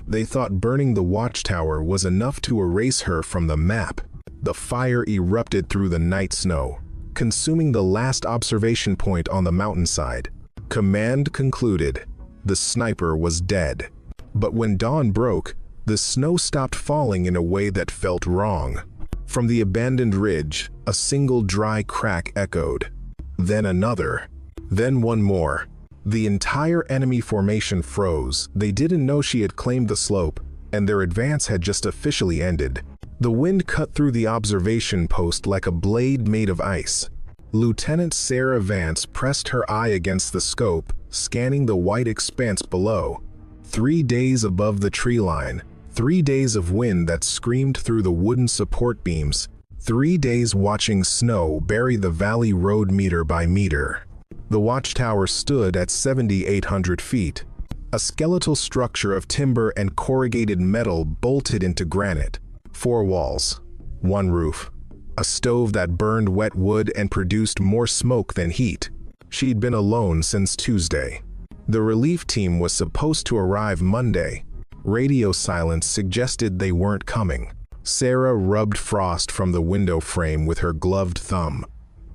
They thought burning the Watchtower was enough to erase her from the map. The fire erupted through the night snow, consuming the last observation point on the mountainside. Command concluded. The sniper was dead. But when dawn broke, the snow stopped falling in a way that felt wrong. From the abandoned ridge, a single dry crack echoed. Then another. Then one more. The entire enemy formation froze. They didn't know she had claimed the slope, and their advance had just officially ended. The wind cut through the observation post like a blade made of ice. Lieutenant Sarah Vance pressed her eye against the scope, scanning the white expanse below. 3 days above the tree line, 3 days of wind that screamed through the wooden support beams, 3 days watching snow bury the valley road meter by meter. The Watchtower stood at 7,800 feet, a skeletal structure of timber and corrugated metal bolted into granite. 4 walls, 1 roof, a stove that burned wet wood and produced more smoke than heat. She'd been alone since Tuesday. The relief team was supposed to arrive Monday. Radio silence suggested they weren't coming. Sarah rubbed frost from the window frame with her gloved thumb.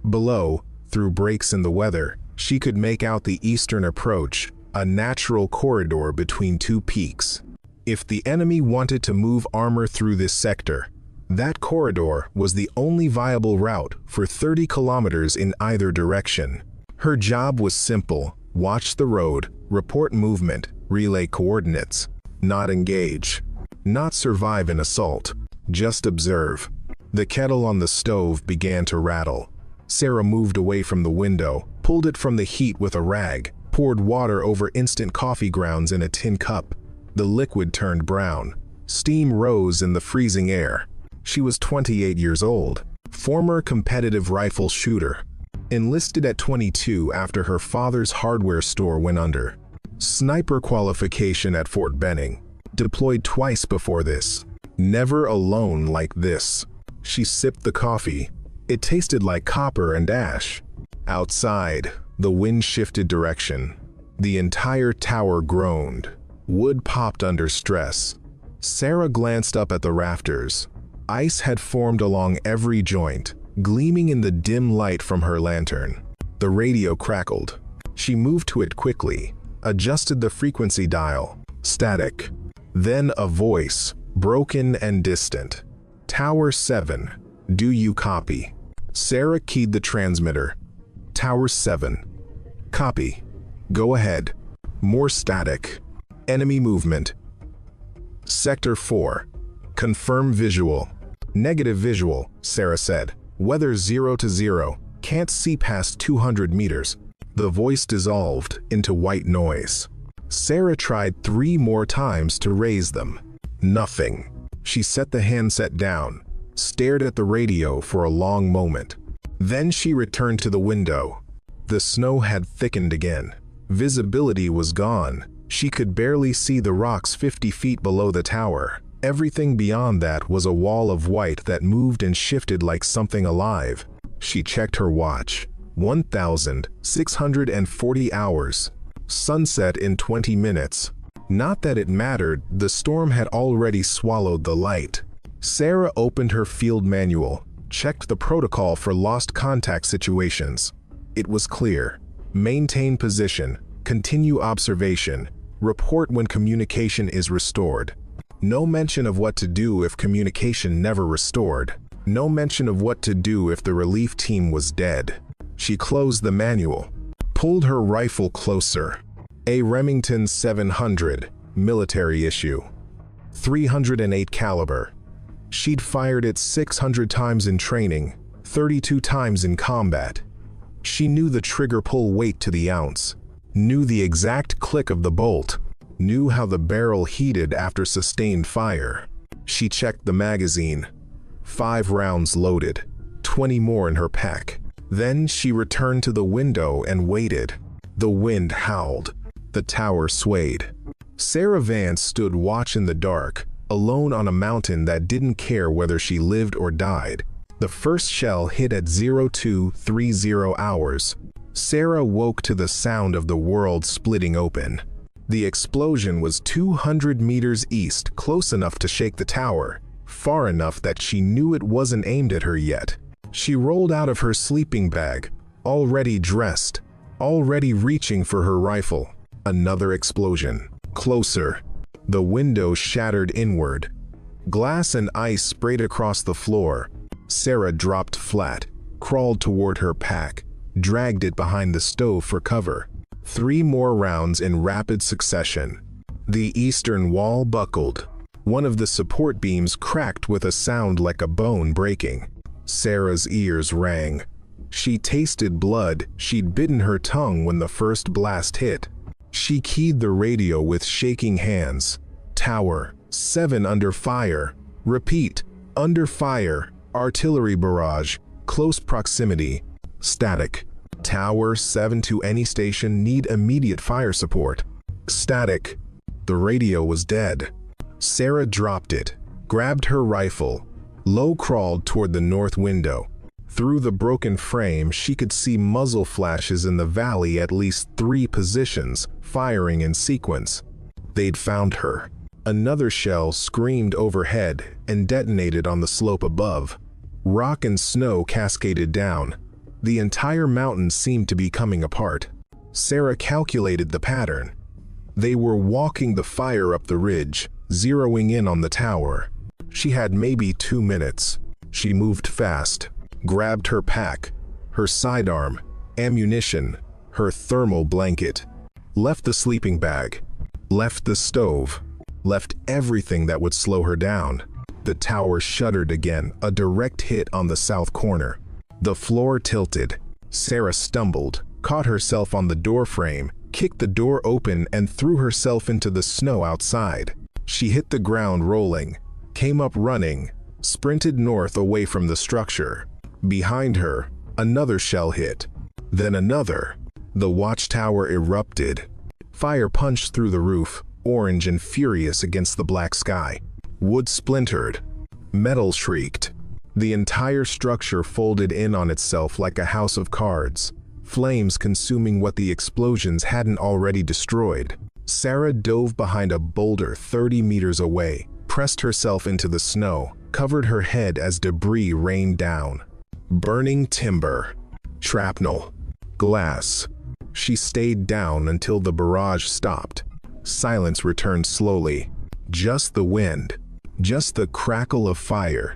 Below, through breaks in the weather, she could make out the eastern approach, a natural corridor between 2 peaks. If the enemy wanted to move armor through this sector, that corridor was the only viable route for 30 kilometers in either direction. Her job was simple: watch the road, report movement, relay coordinates. Not engage. Not survive an assault. Just observe. The kettle on the stove began to rattle. Sarah moved away from the window, pulled it from the heat with a rag, poured water over instant coffee grounds in a tin cup. The liquid turned brown. Steam rose in the freezing air. She was 28 years old, former competitive rifle shooter. Enlisted at 22 after her father's hardware store went under. Sniper qualification at Fort Benning. Deployed twice before this. Never alone like this. She sipped the coffee. It tasted like copper and ash. Outside, the wind shifted direction. The entire tower groaned. Wood popped under stress. Sarah glanced up at the rafters. Ice had formed along every joint, gleaming in the dim light from her lantern. The radio crackled. She moved to it quickly, adjusted the frequency dial. Static. Then a voice, broken and distant. Tower 7, do you copy? Sarah keyed the transmitter. Tower 7. Copy. Go ahead. More static. Enemy movement. Sector 4. Confirm visual. Negative visual, Sarah said. Weather 0 to 0. Can't see past 200 meters. The voice dissolved into white noise. Sarah tried 3 more times to raise them. Nothing. She set the handset down, stared at the radio for a long moment. Then she returned to the window. The snow had thickened again. Visibility was gone. She could barely see the rocks 50 feet below the tower. Everything beyond that was a wall of white that moved and shifted like something alive. She checked her watch. 1,640 hours. Sunset in 20 minutes. Not that it mattered, the storm had already swallowed the light. Sarah opened her field manual, checked the protocol for lost contact situations. It was clear. Maintain position, continue observation, report when communication is restored. No mention of what to do if communication never restored. No mention of what to do if the relief team was dead. She closed the manual, pulled her rifle closer. A Remington 700, military issue. 308 caliber. She'd fired it 600 times in training, 32 times in combat. She knew the trigger pull weight to the ounce, knew the exact click of the bolt, knew how the barrel heated after sustained fire. She checked the magazine. 5 rounds loaded, 20 more in her pack. Then she returned to the window and waited. The wind howled. The tower swayed. Sarah Vance stood watch in the dark, alone on a mountain that didn't care whether she lived or died. The first shell hit at 0230 hours. Sarah woke to the sound of the world splitting open. The explosion was 200 meters east, close enough to shake the tower, far enough that she knew it wasn't aimed at her yet. She rolled out of her sleeping bag, already dressed, already reaching for her rifle. Another explosion. Closer. The window shattered inward. Glass and ice sprayed across the floor. Sarah dropped flat, crawled toward her pack, dragged it behind the stove for cover. 3 more rounds in rapid succession. The eastern wall buckled. One of the support beams cracked with a sound like a bone breaking. Sarah's ears rang. She tasted blood. She'd bitten her tongue when the first blast hit. She keyed the radio with shaking hands. Tower 7 under fire. Repeat, under fire. Artillery barrage. Close proximity. Static. Tower 7 to any station, need immediate fire support. Static. The radio was dead. Sarah dropped it, grabbed her rifle, low crawled toward the north window. Through the broken frame, she could see muzzle flashes in the valley, at least 3 positions, firing in sequence. They'd found her. Another shell screamed overhead and detonated on the slope above. Rock and snow cascaded down. The entire mountain seemed to be coming apart. Sarah calculated the pattern. They were walking the fire up the ridge, zeroing in on the tower. She had maybe 2 minutes. She moved fast, grabbed her pack, her sidearm, ammunition, her thermal blanket, left the sleeping bag, left the stove, left everything that would slow her down. The tower shuddered again, a direct hit on the south corner. The floor tilted. Sarah stumbled, caught herself on the door frame, kicked the door open and threw herself into the snow outside. She hit the ground rolling, came up running, sprinted north away from the structure. Behind her, another shell hit. Then another. The watchtower erupted. Fire punched through the roof, orange and furious against the black sky. Wood splintered. Metal shrieked. The entire structure folded in on itself like a house of cards, flames consuming what the explosions hadn't already destroyed. Sarah dove behind a boulder 30 meters away, pressed herself into the snow, covered her head as debris rained down. Burning timber, shrapnel, glass. She stayed down until the barrage stopped. Silence returned slowly. Just the wind, just the crackle of fire.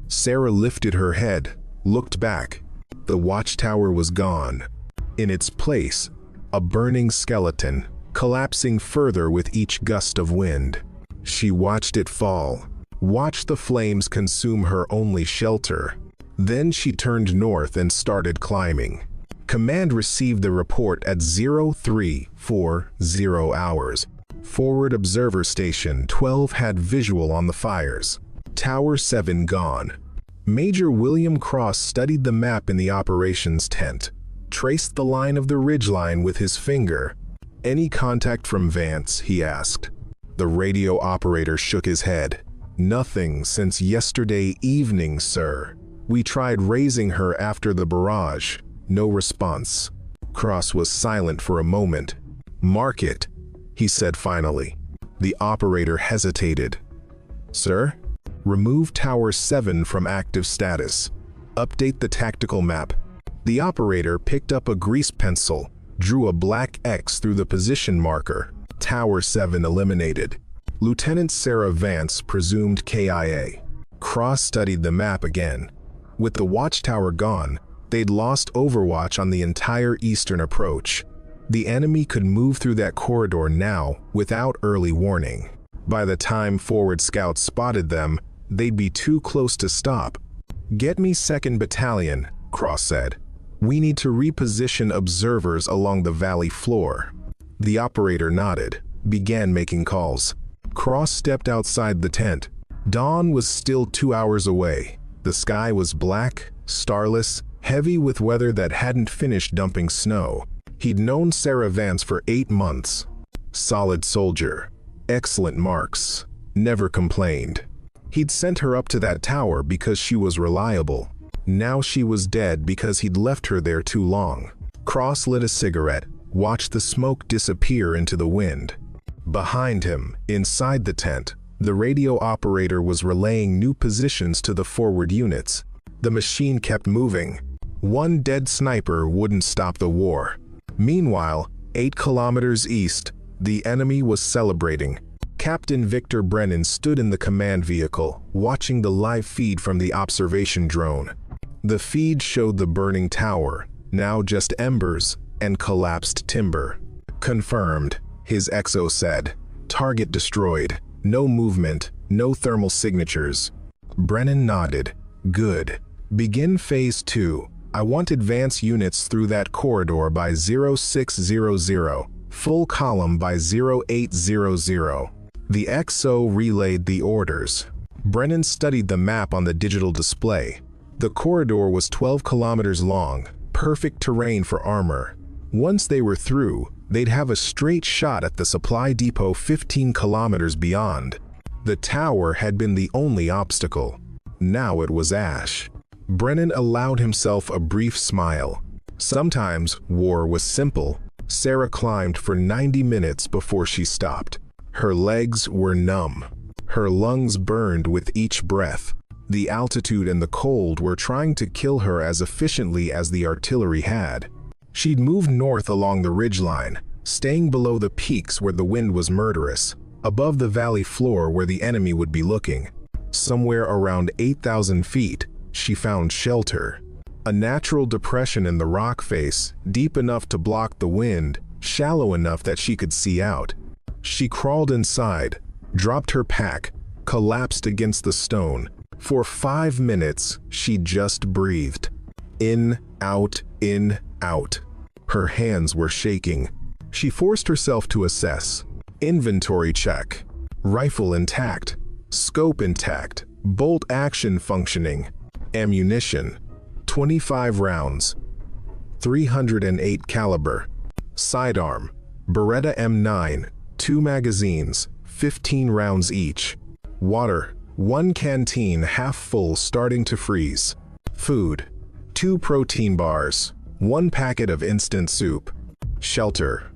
Sarah lifted her head, looked back. The watchtower was gone. In its place, a burning skeleton, collapsing further with each gust of wind. She watched it fall, watched the flames consume her only shelter. Then she turned north and started climbing. Command received the report at 0340 hours. Forward Observer Station 12 had visual on the fires. Tower 7 gone. Major William Cross studied the map in the operations tent, traced the line of the ridgeline with his finger. "Any contact from Vance?" he asked. The radio operator shook his head. "Nothing since yesterday evening, sir. We tried raising her after the barrage. No response." Cross was silent for a moment. "Mark it," he said finally. The operator hesitated. "Sir?" "Remove Tower 7 from active status. Update the tactical map." The operator picked up a grease pencil, drew a black X through the position marker. Tower 7 eliminated. Lieutenant Sarah Vance presumed KIA. Cross studied the map again. With the watchtower gone, they'd lost overwatch on the entire eastern approach. The enemy could move through that corridor now without early warning. By the time forward scouts spotted them, they'd be too close to stop. "Get me 2nd Battalion," Cross said. "We need to reposition observers along the valley floor." The operator nodded, began making calls. Cross stepped outside the tent. Dawn was still 2 hours away. The sky was black, starless, heavy with weather that hadn't finished dumping snow. He'd known Sarah Vance for 8 months. Solid soldier, excellent marks, never complained. He'd sent her up to that tower because she was reliable. Now she was dead because he'd left her there too long. Cross lit a cigarette, watched the smoke disappear into the wind. Behind him, inside the tent, the radio operator was relaying new positions to the forward units. The machine kept moving. One dead sniper wouldn't stop the war. Meanwhile, 8 kilometers east, the enemy was celebrating. Captain Victor Brennan stood in the command vehicle, watching the live feed from the observation drone. The feed showed the burning tower, now just embers and collapsed timber. Confirmed, his XO said. Target destroyed. No movement, no thermal signatures. Brennan nodded. Good. Begin Phase 2. I want advance units through that corridor by 0600. Full column by 0800. The XO relayed the orders. Brennan studied the map on the digital display. The corridor was 12 kilometers long, perfect terrain for armor. Once they were through, they'd have a straight shot at the supply depot 15 kilometers beyond. The tower had been the only obstacle. Now it was ash. Brennan allowed himself a brief smile. Sometimes war was simple. Sarah climbed for 90 minutes before she stopped. Her legs were numb. Her lungs burned with each breath. The altitude and the cold were trying to kill her as efficiently as the artillery had. She'd moved north along the ridgeline, staying below the peaks where the wind was murderous, above the valley floor where the enemy would be looking. Somewhere around 8,000 feet, she found shelter. A natural depression in the rock face, deep enough to block the wind, shallow enough that she could see out. She crawled inside, dropped her pack, collapsed against the stone. For 5 minutes, she just breathed. In, out, in, out. Her hands were shaking. She forced herself to assess. Inventory check. Rifle intact. Scope intact. Bolt action functioning. Ammunition. 25 rounds. 308 caliber. Sidearm. Beretta M9. 2 magazines. 15 rounds each. Water. 1 canteen half full starting to freeze. Food. 2 protein bars. 1 packet of instant soup. Shelter.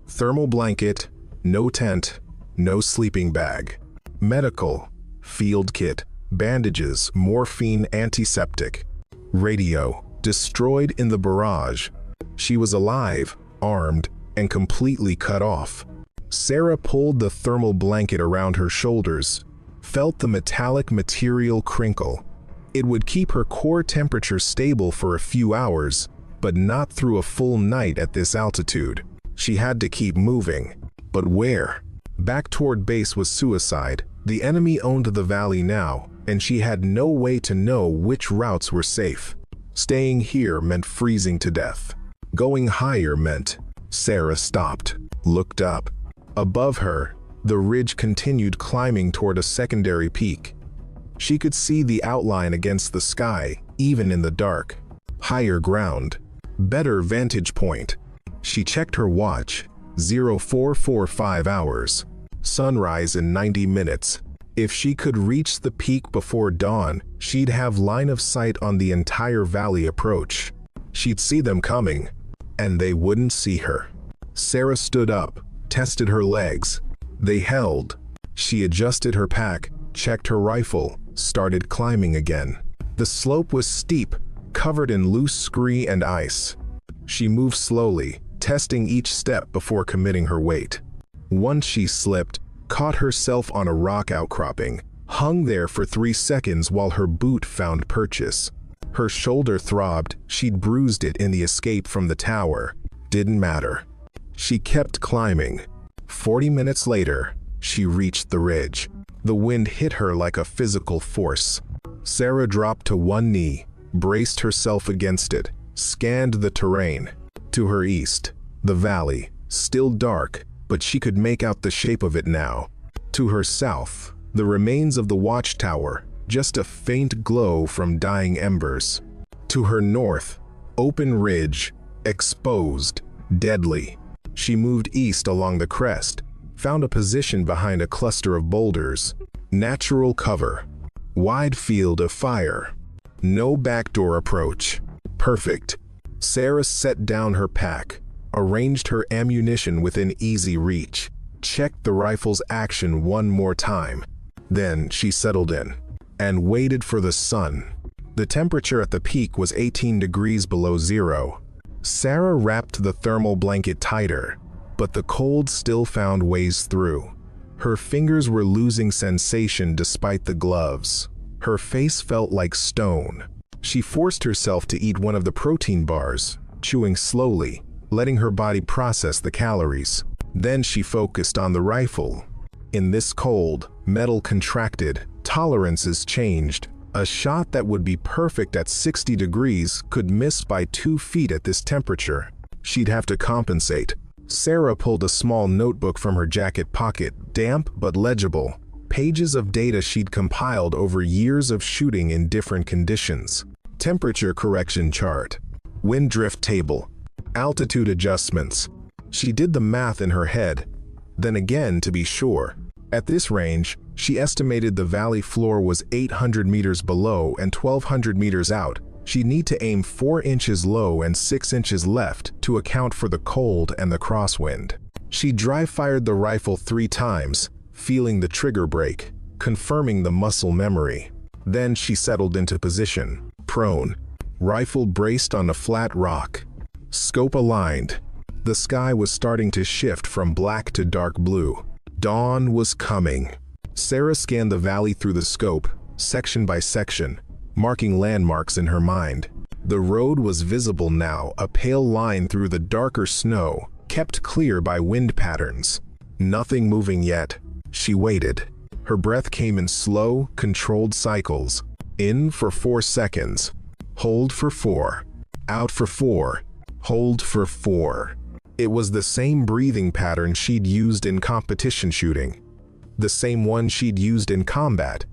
Thermal blanket. No tent. No sleeping bag. Medical. Field kit. Bandages. Morphine antiseptic. Radio. Destroyed in the barrage. She was alive, armed, and completely cut off. Sarah pulled the thermal blanket around her shoulders, felt the metallic material crinkle. It would keep her core temperature stable for a few hours, but not through a full night at this altitude. She had to keep moving. But where? Back toward base was suicide. The enemy owned the valley now, and she had no way to know which routes were safe. Staying here meant freezing to death. Going higher meant... Sarah stopped, looked up. Above her, the ridge continued climbing toward a secondary peak. She could see the outline against the sky, even in the dark. Higher ground. Better vantage point. She checked her watch. 0445 hours. Sunrise in 90 minutes. If she could reach the peak before dawn, she'd have line of sight on the entire valley approach. She'd see them coming, and they wouldn't see her. Sarah stood up, tested her legs. They held. She adjusted her pack, checked her rifle, started climbing again. The slope was steep, covered in loose scree and ice. She moved slowly, testing each step before committing her weight. Once she slipped, caught herself on a rock outcropping, hung there for 3 seconds while her boot found purchase. Her shoulder throbbed. She'd bruised it in the escape from the tower. Didn't matter. She kept climbing. 40 minutes later, she reached the ridge. The wind hit her like a physical force. Sarah dropped to one knee, braced herself against it, scanned the terrain. To her east, the valley, still dark, but she could make out the shape of it now. To her south, the remains of the Watchtower, just a faint glow from dying embers. To her north, open ridge, exposed, deadly. She moved east along the crest, found a position behind a cluster of boulders. Natural cover. Wide field of fire. No backdoor approach. Perfect. Sarah set down her pack, arranged her ammunition within easy reach. checked the rifle's action one more time. Then she settled in and waited for the sun. The temperature at the peak was 18 degrees below zero. Sarah wrapped the thermal blanket tighter, but the cold still found ways through. Her fingers were losing sensation despite the gloves. Her face felt like stone. She forced herself to eat one of the protein bars, chewing slowly, letting her body process the calories. Then she focused on the rifle. In this cold, metal contracted, tolerances changed. A shot that would be perfect at 60 degrees could miss by 2 feet at this temperature. She'd have to compensate. Sarah pulled a small notebook from her jacket pocket, damp but legible. Pages of data she'd compiled over years of shooting in different conditions. Temperature correction chart, wind drift table, altitude adjustments. She did the math in her head, then again to be sure. At this range, she estimated the valley floor was 800 meters below and 1,200 meters out. She'd need to aim 4 inches low and 6 inches left to account for the cold and the crosswind. She dry-fired the rifle 3 times, feeling the trigger break, confirming the muscle memory. Then she settled into position, prone, rifle braced on a flat rock. Scope aligned. The sky was starting to shift from black to dark blue. Dawn was coming. Sarah scanned the valley through the scope, section by section, marking landmarks in her mind. The road was visible now, a pale line through the darker snow, kept clear by wind patterns. Nothing moving yet. She waited. Her breath came in slow, controlled cycles. In for 4 seconds. Hold for 4. Out for 4. Hold for 4. It was the same breathing pattern she'd used in competition shooting. The same one she'd used in combat.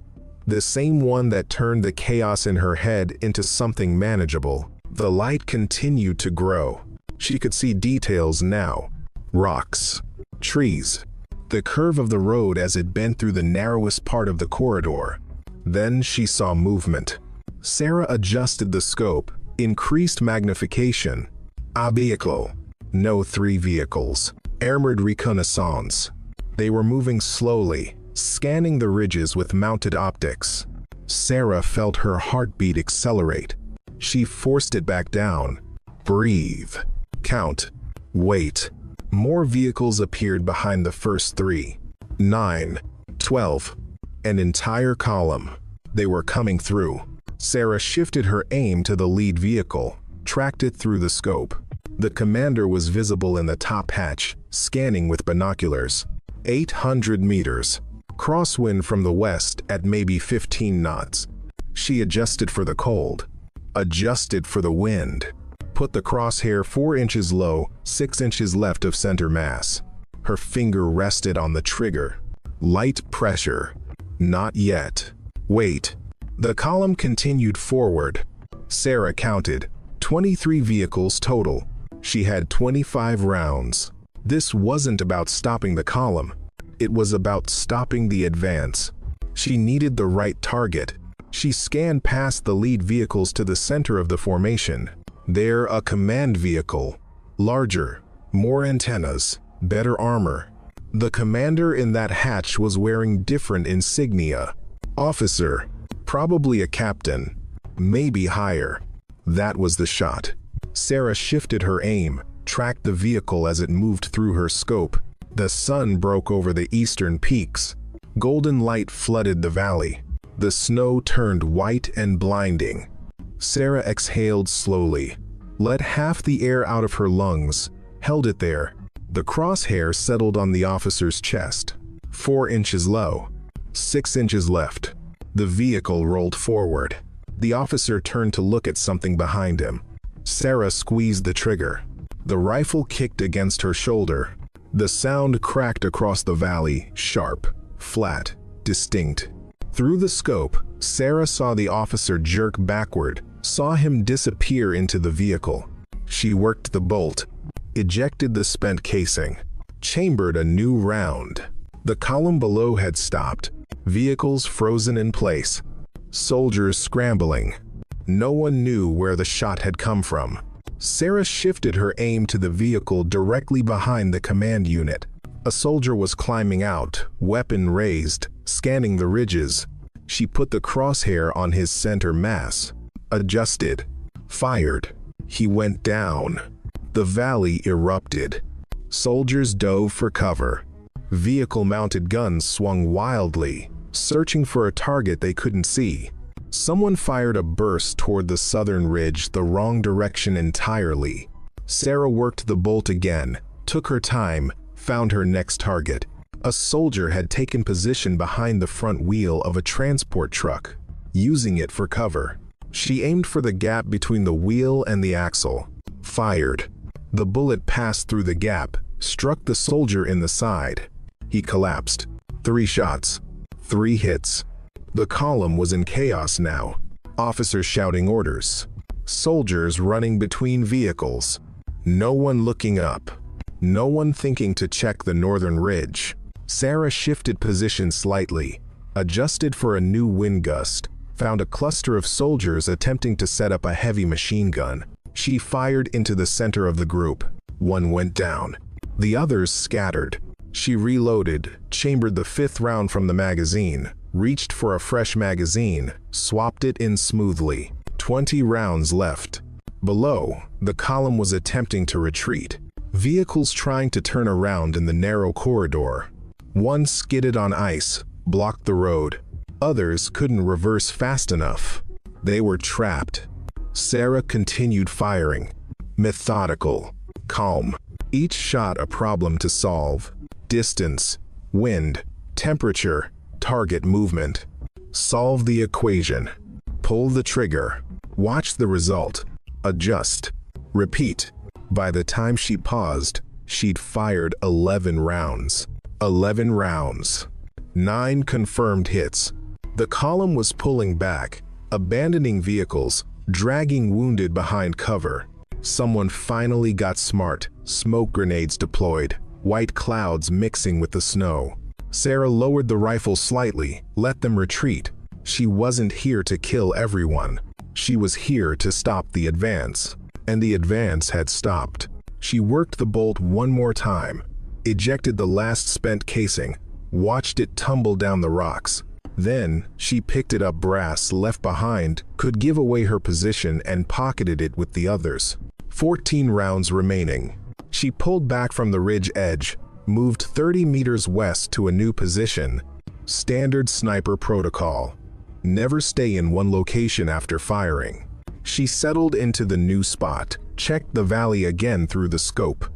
The same one that turned the chaos in her head into something manageable. The light continued to grow. She could see details now. Rocks. Trees. The curve of the road as it bent through the narrowest part of the corridor. Then she saw movement. Sarah adjusted the scope, increased magnification. A vehicle. No 3 vehicles. Armored reconnaissance. They were moving slowly, scanning the ridges with mounted optics. Sarah felt her heartbeat accelerate. She forced it back down. Breathe. Count. Wait. More vehicles appeared behind the first 3. 9. 12. An entire column. They were coming through. Sarah shifted her aim to the lead vehicle, tracked it through the scope. The commander was visible in the top hatch, scanning with binoculars. 800 meters. Crosswind from the west at maybe 15 knots. She adjusted for the cold. Adjusted for the wind. Put the crosshair 4 inches low, 6 inches left of center mass. Her finger rested on the trigger. Light pressure. Not yet. Wait. The column continued forward. Sarah counted. 23 vehicles total. She had 25 rounds. This wasn't about stopping the column. It was about stopping the advance. She needed the right target. She scanned past the lead vehicles to the center of the formation. There, a command vehicle. Larger, more antennas, better armor. The commander in that hatch was wearing different insignia. Officer, probably a captain, maybe higher. That was the shot. Sarah shifted her aim, tracked the vehicle as it moved through her scope. The sun broke over the eastern peaks. Golden light flooded the valley. The snow turned white and blinding. Sarah exhaled slowly, let half the air out of her lungs, held it there. The crosshair settled on the officer's chest. 4 inches low. 6 inches left. The vehicle rolled forward. The officer turned to look at something behind him. Sarah squeezed the trigger. The rifle kicked against her shoulder. The sound cracked across the valley, sharp, flat, distinct. Through the scope, Sarah saw the officer jerk backward, saw him disappear into the vehicle. She worked the bolt, ejected the spent casing, chambered a new round. The column below had stopped, vehicles frozen in place, soldiers scrambling. No one knew where the shot had come from. Sarah shifted her aim to the vehicle directly behind the command unit. A soldier was climbing out, weapon raised, scanning the ridges. She put the crosshair on his center mass, adjusted, fired. He went down. The valley erupted. Soldiers dove for cover. Vehicle-mounted guns swung wildly, searching for a target they couldn't see. Someone fired a burst toward the southern ridge, the wrong direction entirely. Sarah worked the bolt again, took her time, found her next target. A soldier had taken position behind the front wheel of a transport truck, using it for cover. She aimed for the gap between the wheel and the axle. Fired. The bullet passed through the gap, struck the soldier in the side. He collapsed. 3 shots. 3 hits. The column was in chaos now. Officers shouting orders. Soldiers running between vehicles. No one looking up. No one thinking to check the northern ridge. Sarah shifted position slightly, adjusted for a new wind gust, found a cluster of soldiers attempting to set up a heavy machine gun. She fired into the center of the group. One went down. The others scattered. She reloaded, chambered the 5th round from the magazine, reached for a fresh magazine, swapped it in smoothly. 20 rounds left. Below, the column was attempting to retreat. Vehicles trying to turn around in the narrow corridor. One skidded on ice, blocked the road. Others couldn't reverse fast enough. They were trapped. Sarah continued firing. Methodical, calm. Each shot a problem to solve. Distance, wind, temperature, target movement. Solve the equation. Pull the trigger. Watch the result. Adjust. Repeat. By the time she paused, she'd fired 11 rounds. 11 rounds. 9 confirmed hits. The column was pulling back, abandoning vehicles, dragging wounded behind cover. Someone finally got smart. Smoke grenades deployed, white clouds mixing with the snow. Sarah lowered the rifle slightly, let them retreat. She wasn't here to kill everyone. She was here to stop the advance. And the advance had stopped. She worked the bolt one more time, ejected the last spent casing, watched it tumble down the rocks. Then, she picked it up. Brass left behind could give away her position and pocketed it with the others. 14 rounds remaining. She pulled back from the ridge edge, moved 30 meters west to a new position. Standard sniper protocol. Never stay in one location after firing. She settled into the new spot, checked the valley again through the scope.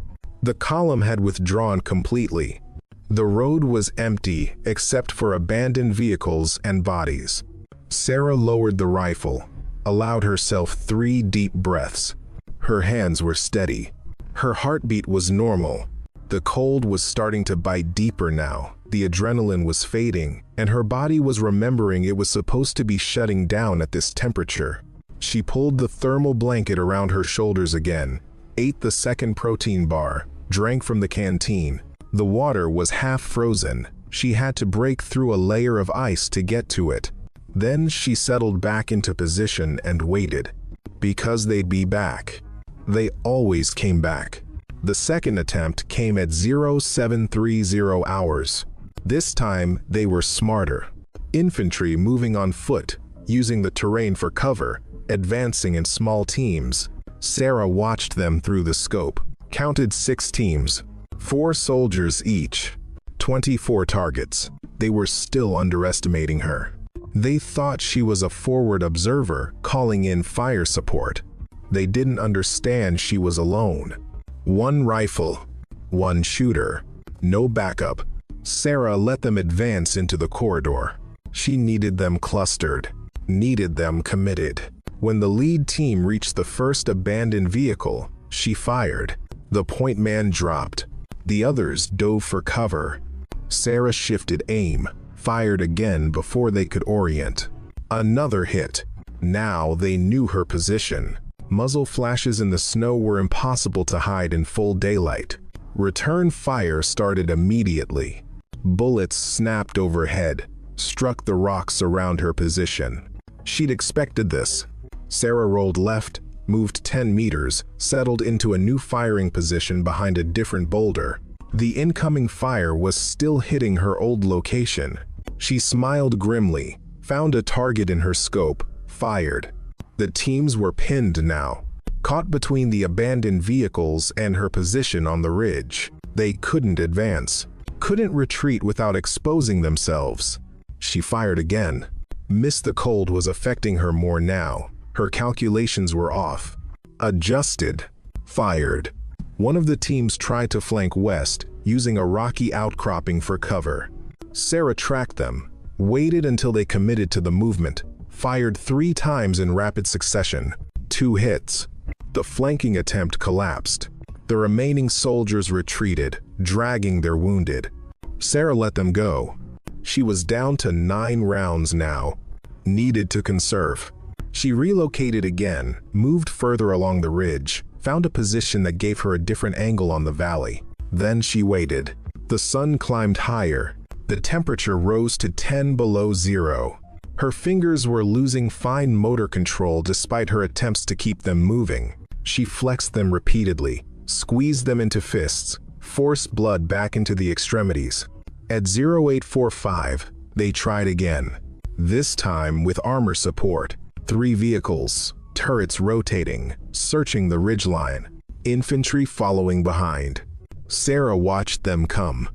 The column had withdrawn completely. The road was empty except for abandoned vehicles and bodies. Sarah lowered the rifle, allowed herself 3 deep breaths. Her hands were steady. Her heartbeat was normal. The cold was starting to bite deeper now. The adrenaline was fading, and her body was remembering it was supposed to be shutting down at this temperature. She pulled the thermal blanket around her shoulders again, ate the second protein bar, drank from the canteen. The water was half frozen. She had to break through a layer of ice to get to it. Then she settled back into position and waited. Because they'd be back. They always came back. The second attempt came at 0730 hours. This time, they were smarter. Infantry moving on foot, using the terrain for cover, advancing in small teams. Sarah watched them through the scope, counted 6 teams, 4 soldiers each, 24 targets. They were still underestimating her. They thought she was a forward observer calling in fire support. They didn't understand she was alone. 1 rifle, 1 shooter, no backup. Sarah let them advance into the corridor. She needed them clustered, needed them committed. When the lead team reached the first abandoned vehicle, she fired. The point man dropped. The others dove for cover. Sarah shifted aim, fired again before they could orient. Another hit. Now they knew her position. Muzzle flashes in the snow were impossible to hide in full daylight. Return fire started immediately. Bullets snapped overhead, struck the rocks around her position. She'd expected this. Sarah rolled left, moved 10 meters, settled into a new firing position behind a different boulder. The incoming fire was still hitting her old location. She smiled grimly, found a target in her scope, fired. The teams were pinned now, caught between the abandoned vehicles and her position on the ridge. They couldn't advance, couldn't retreat without exposing themselves. She fired again. Missed. The cold was affecting her more now. Her calculations were off. Adjusted. Fired. One of the teams tried to flank west, using a rocky outcropping for cover. Sarah tracked them, waited until they committed to the movement, fired 3 times in rapid succession. 2 hits. The flanking attempt collapsed. The remaining soldiers retreated, dragging their wounded. Sarah let them go. She was down to 9 rounds now. Needed to conserve. She relocated again, moved further along the ridge, found a position that gave her a different angle on the valley. Then she waited. The sun climbed higher. The temperature rose to 10 below zero. Her fingers were losing fine motor control despite her attempts to keep them moving. She flexed them repeatedly, squeezed them into fists, forced blood back into the extremities. At 0845, they tried again. This time with armor support. 3 vehicles, turrets rotating, searching the ridgeline. Infantry following behind. Sarah watched them come.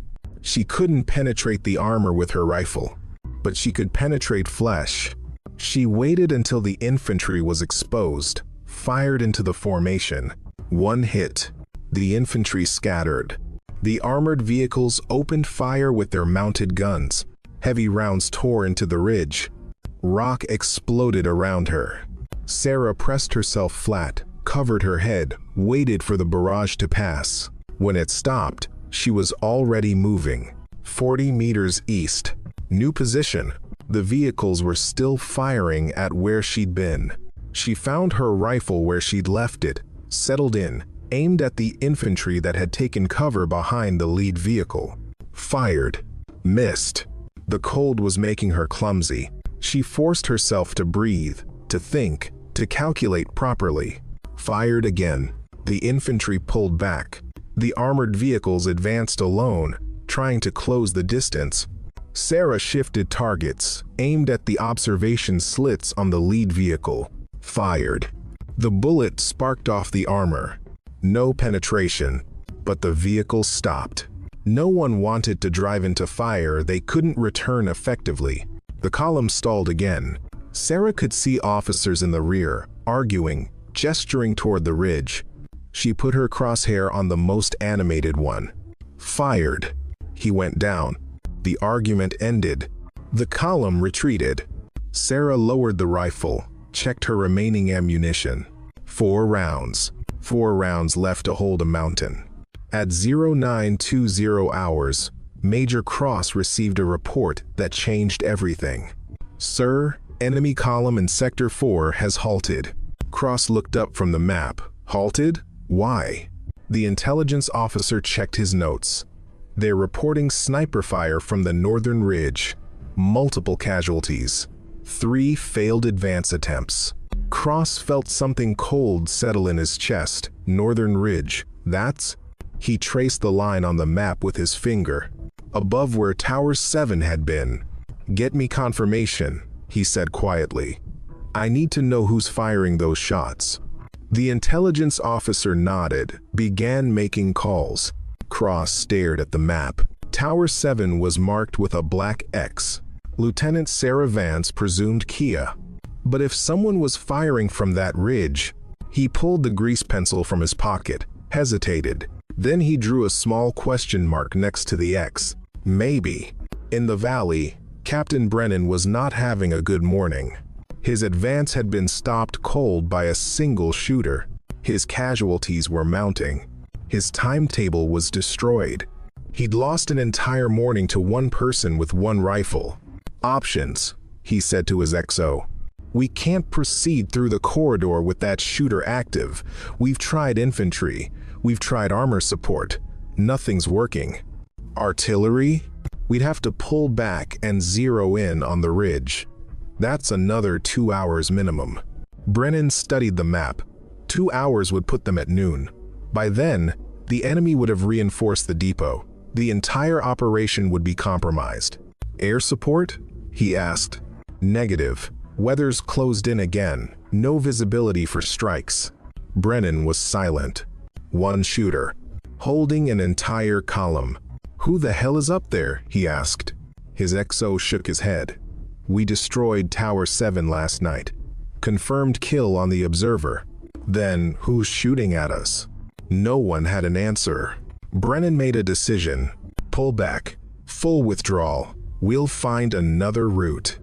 She couldn't penetrate the armor with her rifle, but she could penetrate flesh. She waited until the infantry was exposed, fired into the formation. 1 hit. The infantry scattered. The armored vehicles opened fire with their mounted guns. Heavy rounds tore into the ridge. Rock exploded around her. Sarah pressed herself flat, covered her head, waited for the barrage to pass. When it stopped, she was already moving. 40 meters east. New position. The vehicles were still firing at where she'd been. She found her rifle where she'd left it, settled in, aimed at the infantry that had taken cover behind the lead vehicle. Fired. Missed. The cold was making her clumsy. She forced herself to breathe, to think, to calculate properly. Fired again. The infantry pulled back. The armored vehicles advanced alone, trying to close the distance. Sarah shifted targets, aimed at the observation slits on the lead vehicle. Fired. The bullet sparked off the armor. No penetration, but the vehicle stopped. No one wanted to drive into fire they couldn't return effectively. The column stalled again. Sarah could see officers in the rear, arguing, gesturing toward the ridge. She put her crosshair on the most animated one. Fired. He went down. The argument ended. The column retreated. Sarah lowered the rifle, checked her remaining ammunition. 4 rounds. 4 rounds left to hold a mountain. At 0920 hours, Major Cross received a report that changed everything. Sir, enemy column in Sector 4 has halted. Cross looked up from the map. Halted? Why? The intelligence officer checked his notes. They're reporting sniper fire from the northern ridge. Multiple casualties. 3 failed advance attempts. Cross felt something cold settle in his chest. Northern ridge. That's... He traced the line on the map with his finger, above where Tower 7 had been. Get me confirmation, he said quietly. I need to know who's firing those shots. The intelligence officer nodded, began making calls. Cross stared at the map. Tower 7 was marked with a black X. Lieutenant Sarah Vance presumed Kia. But if someone was firing from that ridge, he pulled the grease pencil from his pocket, hesitated. Then he drew a small question mark next to the X. Maybe. In the valley, Captain Brennan was not having a good morning. His advance had been stopped cold by a single shooter. His casualties were mounting. His timetable was destroyed. He'd lost an entire morning to one person with 1 rifle. Options, he said to his XO. We can't proceed through the corridor with that shooter active. We've tried infantry. We've tried armor support. Nothing's working. Artillery? We'd have to pull back and zero in on the ridge. That's another 2 hours minimum. Brennan studied the map. 2 hours would put them at noon. By then, The enemy would have reinforced the depot. The entire operation would be compromised. Air support? He asked. Negative. Weather's closed in again. No visibility for strikes. Brennan was silent. One shooter, holding an entire column. Who the hell is up there? He asked. His XO shook his head. We destroyed Tower 7 last night. Confirmed kill on the observer. Then, who's shooting at us? No one had an answer. Brennan made a decision. Pull back. Full withdrawal. We'll find another route.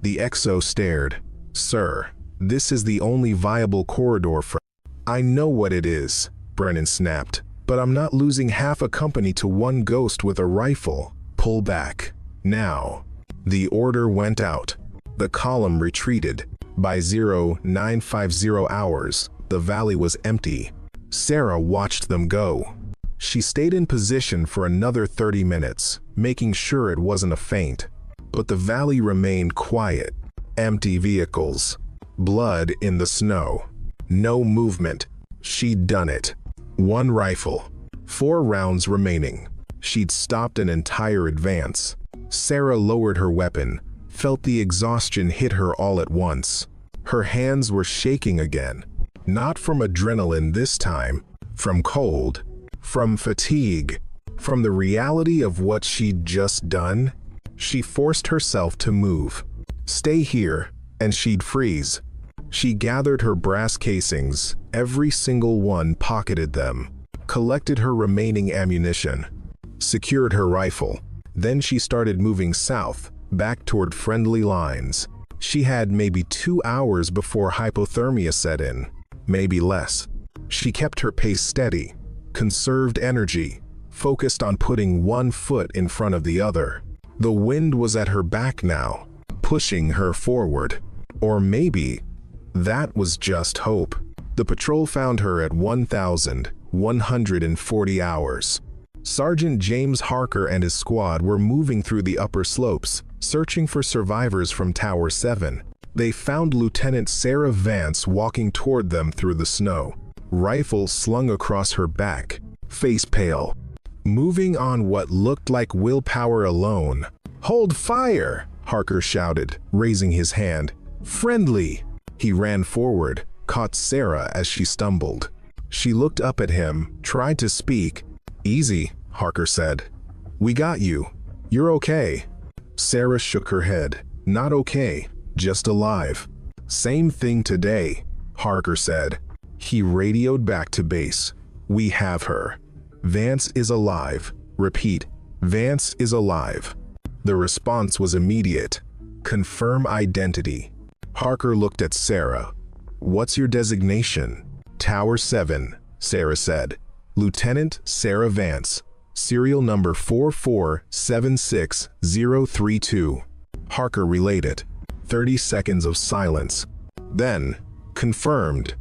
The XO stared. Sir, this is the only viable corridor for... I know what it is, Brennan snapped. But I'm not losing half a company to one ghost with a rifle. Pull back. Now. The order went out. The column retreated. By 0950 hours, the valley was empty. Sarah watched them go. She stayed in position for another 30 minutes, making sure it wasn't a feint. But the valley remained quiet. Empty vehicles. Blood in the snow. No movement. She'd done it. One rifle. 4 rounds remaining. She'd stopped an entire advance. Sarah lowered her weapon, felt the exhaustion hit her all at once. Her hands were shaking again. Not from adrenaline this time, from cold, from fatigue, from the reality of what she'd just done. She forced herself to move. Stay here, and she'd freeze. She gathered her brass casings, every single one pocketed them, collected her remaining ammunition, secured her rifle. Then she started moving south, back toward friendly lines. She had maybe 2 hours before hypothermia set in, maybe less. She kept her pace steady, conserved energy, focused on putting one foot in front of the other. The wind was at her back now, pushing her forward. Or maybe that was just hope. The patrol found her at 1,140 hours. Sergeant James Harker and his squad were moving through the upper slopes, searching for survivors from Tower 7. They found Lieutenant Sarah Vance walking toward them through the snow, rifle slung across her back, face pale. Moving on what looked like willpower alone. "Hold fire!" Harker shouted, raising his hand. "Friendly!" He ran forward, caught Sarah as she stumbled. She looked up at him, tried to speak. "Easy," Harker said. "We got you. You're okay." Sarah shook her head. "Not okay, just alive." "Same thing today," Harker said. He radioed back to base. "We have her. Vance is alive. Repeat, Vance is alive." The response was immediate. "Confirm identity." Harker looked at Sarah. "What's your designation?" "Tower 7, Sarah said. "Lieutenant Sarah Vance. Serial number 4476032. Harker relayed it. 30 seconds of silence. Then, "Confirmed.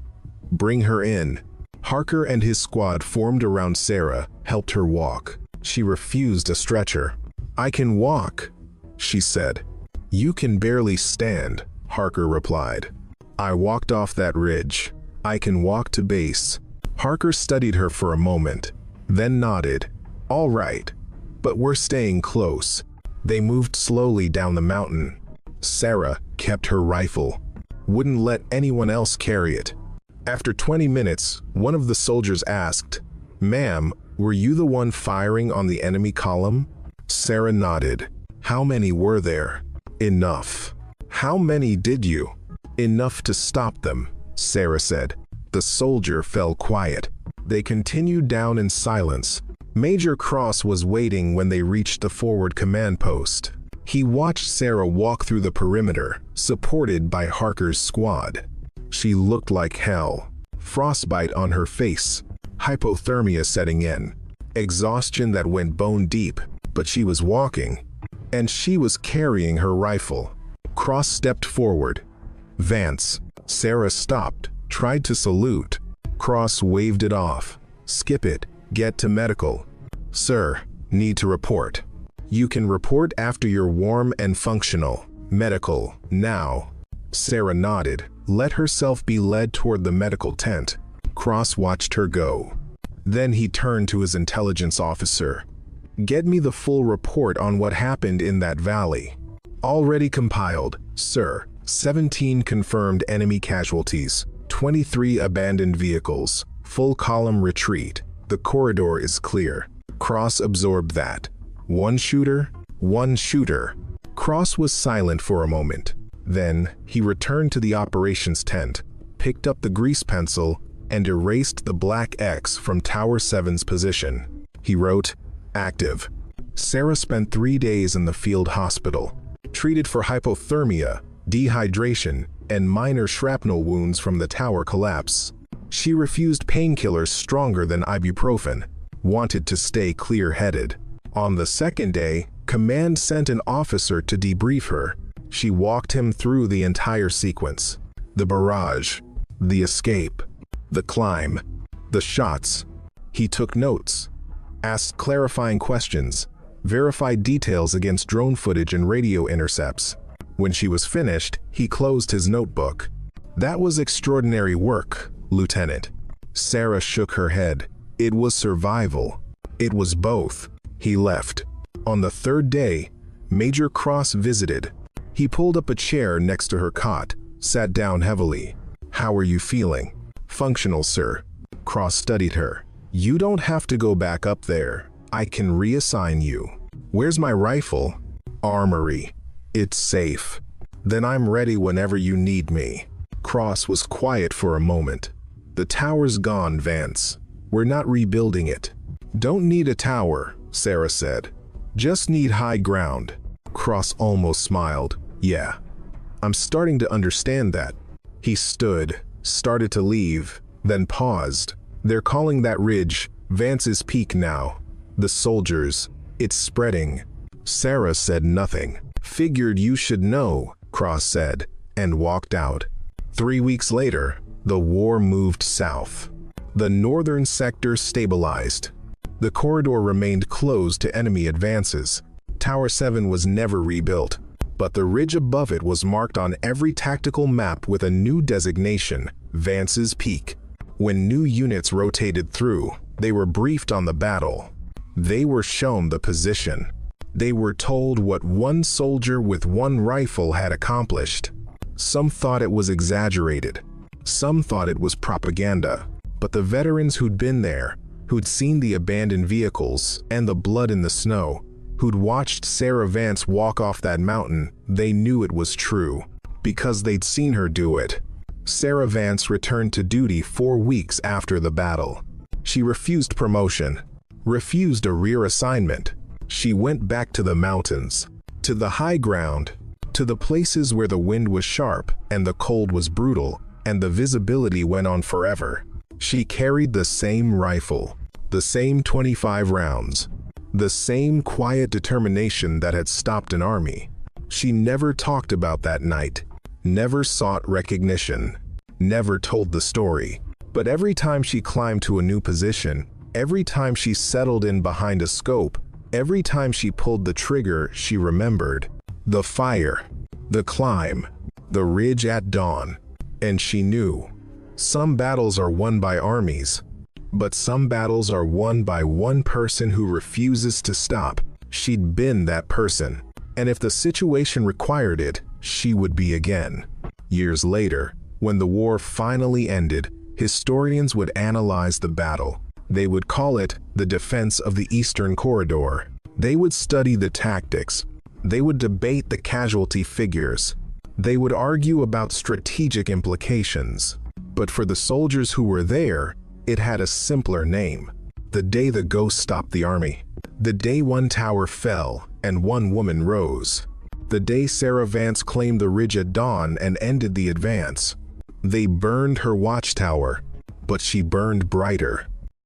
Bring her in." Harker and his squad formed around Sarah, helped her walk. She refused a stretcher. "I can walk," she said. "You can barely stand," Harker replied. "I walked off that ridge. I can walk to base." Harker studied her for a moment, then nodded. "All right, but we're staying close." They moved slowly down the mountain. Sarah kept her rifle, wouldn't let anyone else carry it. After 20 minutes, one of the soldiers asked, "Ma'am, were you the one firing on the enemy column?" Sarah nodded. "How many were there?" "Enough." "How many did you?" "Enough to stop them," Sarah said. The soldier fell quiet. They continued down in silence. Major Cross was waiting when they reached the forward command post. He watched Sarah walk through the perimeter, supported by Harker's squad. She looked like hell. Frostbite on her face. Hypothermia setting in. Exhaustion that went bone deep. But she was walking. And she was carrying her rifle. Cross stepped forward. "Vance." Sarah stopped, tried to salute. Cross waved it off. "Skip it. Get to medical." "Sir, need to report." "You can report after you're warm and functional. Medical, now." Sarah nodded, let herself be led toward the medical tent. Cross watched her go. Then he turned to his intelligence officer. "Get me the full report on what happened in that valley." "Already compiled, sir. 17 confirmed enemy casualties, 23 abandoned vehicles, full column retreat. The corridor is clear." Cross absorbed that. "One shooter? One shooter." Cross was silent for a moment. Then he returned to the operations tent, picked up the grease pencil, and erased the black X from Tower 7's position. He wrote, "Active. Sarah spent 3 days in the field hospital, treated for hypothermia, dehydration, and minor shrapnel wounds from the tower collapse. She refused painkillers stronger than ibuprofen, wanted to stay clear-headed. On the second day, Command sent an officer to debrief her. She walked him through the entire sequence. The barrage, the escape, the climb, the shots. He took notes, asked clarifying questions, verified details against drone footage and radio intercepts. When she was finished, he closed his notebook. "That was extraordinary work, Lieutenant." Sarah shook her head. "It was survival. It was both." He left. On the third day, Major Cross visited. He pulled up a chair next to her cot, sat down heavily. "How are you feeling?" "Functional, sir." Cross studied her. "You don't have to go back up there. I can reassign you." "Where's my rifle?" "Armory. It's safe." "Then I'm ready whenever you need me." Cross was quiet for a moment. "The tower's gone, Vance. We're not rebuilding it." "Don't need a tower," Sarah said. "Just need high ground." Cross almost smiled. "Yeah, I'm starting to understand that." He stood, started to leave, then paused. "They're calling that ridge Vance's Peak now. The soldiers, it's spreading." Sarah said nothing. "Figured you should know," Cross said, and walked out. 3 weeks later, the war moved south. The northern sector stabilized. The corridor remained closed to enemy advances. Tower 7 was never rebuilt, but the ridge above it was marked on every tactical map with a new designation, Vance's Peak. When new units rotated through, they were briefed on the battle. They were shown the position. They were told what one soldier with one rifle had accomplished. Some thought it was exaggerated. Some thought it was propaganda. But the veterans who'd been there, who'd seen the abandoned vehicles and the blood in the snow, who'd watched Sarah Vance walk off that mountain, they knew it was true, because they'd seen her do it. Sarah Vance returned to duty 4 weeks after the battle. She refused promotion, refused a rear assignment. She went back to the mountains, to the high ground, to the places where the wind was sharp and the cold was brutal, and the visibility went on forever. She carried the same rifle, the same 25 rounds, the same quiet determination that had stopped an army. She never talked about that night, never sought recognition, never told the story. But every time she climbed to a new position, every time she settled in behind a scope, every time she pulled the trigger, she remembered the fire, the climb, the ridge at dawn. And she knew, some battles are won by armies, but some battles are won by one person who refuses to stop. She'd been that person, and if the situation required it, she would be again. Years later, when the war finally ended, historians would analyze the battle. They would call it the defense of the Eastern Corridor. They would study the tactics. They would debate the casualty figures. They would argue about strategic implications. But for the soldiers who were there, it had a simpler name. The day the ghost stopped the army. The day one tower fell and one woman rose. The day Sarah Vance claimed the ridge at dawn and ended the advance. They burned her watchtower, but she burned brighter.